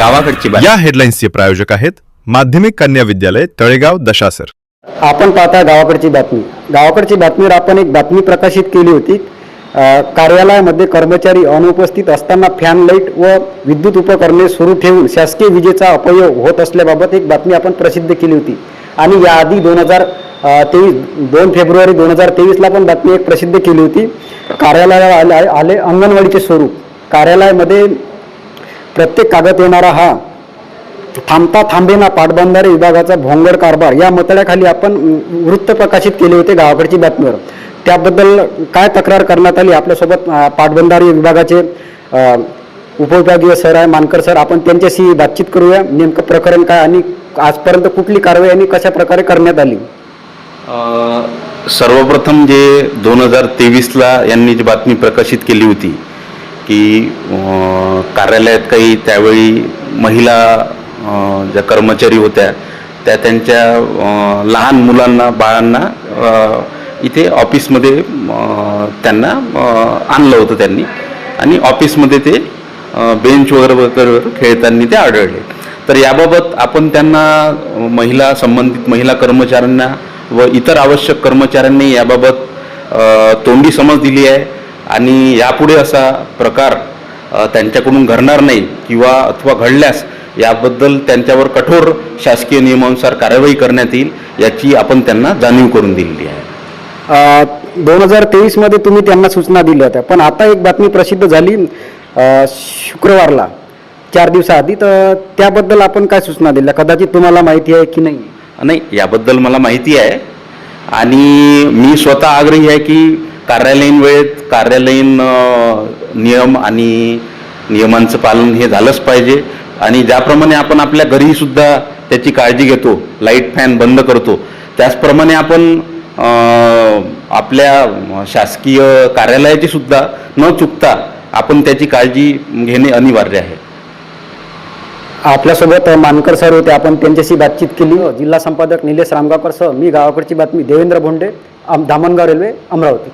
गावाकडची बातमी। या हेडलाईन्सचे प्रायोजक आहेत माध्यमिक कन्या विद्यालय तळेगाव दशासर। आपण पाहता गावाकडची बातमी। गावाकडची बातमीवर आपण एक बातमी प्रकाशित केली होती। कार्यालयामध्ये कर्मचारी अनुपस्थित असताना फॅन लाईट व विद्युत उपकरणे सुरू ठेवून शासकीय विजेचा अपयोग होत असल्याबाबत एक बातमी आपण प्रसिद्ध केली होती। आणि याआधी 2 फेब्रुवारी 2023 ला पण बातमी एक प्रसिद्ध केली होती। कार्यालयाला आले अंगणवाडीचे स्वरूप। कार्यालयामध्ये प्रत्येक कागद येणारा हा थांबता थांबेना पाटबंधारे विभागाचा भोंगड कारभार या मतळ्याखाली आपण वृत्त प्रकाशित केले होते गावाकडची बातमीवर। त्याबद्दल काय तक्रार करण्यात आली आपल्यासोबत पाटबंधारे विभागाचे उपविभागीय सर आहे मानकर सर, आपण त्यांच्याशी बातचीत करूया। नेमकं प्रकरण काय आणि आजपर्यंत कुठली कारवाई आणि कशा प्रकारे करण्यात आली। सर्वप्रथम जे 2023 ला यांनी जी बातमी प्रकाशित केली होती की कार्यालयात काही त्यावेळी महिला ज्या कर्मचारी होत्या त्या त्यांच्या लहान मुलांना बाळांना इथे ऑफिसमध्ये त्यांना आणलं होतं त्यांनी आणि ऑफिसमध्ये ते बेंच वगैरे खेळताना ते आढळले। तर याबाबत आपण त्यांना संबंधित महिला कर्मचाऱ्यांना व इतर आवश्यक कर्मचाऱ्यांनी याबाबत तोंडी समज दिली आहे आणि यापुढे असा प्रकार त्यांच्याकडून घडणार नाही किंवा अथवा घडल्यास याबद्दल त्यांच्यावर कठोर शासकीय नियमानुसार कार्यवाही करण्यात येईल याची आपण त्यांना जाणीव करून दिलेली आहे। 2023 मध्ये तुम्ही त्यांना सूचना दिल्या होत्या, पण आता एक बातमी प्रसिद्ध झाली शुक्रवारला 4 दिवसाआधी, तर त्याबद्दल आपण काय सूचना दिल्या? कदाचित तुम्हाला माहिती आहे की नाही? नाही, याबद्दल मला माहिती आहे आणि मी स्वतः आग्रही आहे की कार्यालयीन वेळेत कार्यालयीन नियम आणि नियमांचं पालन हे झालंच पाहिजे आणि ज्याप्रमाणे आपण आपल्या घरी सुद्धा त्याची काळजी घेतो, लाईट फॅन बंद करतो, त्याचप्रमाणे आपण आपल्या शासकीय कार्यालयाची सुद्धा न चुकता आपण त्याची काळजी घेणे अनिवार्य आहे। आपल्यासोबत मानकर सर होते, आपण त्यांच्याशी बातचीत केली। जिल्हा संपादक निलेश रामगावकर सह मी गावाकडची बातमी देवेंद्र भोंडे, धामणगाव रेल्वे, अमरावती।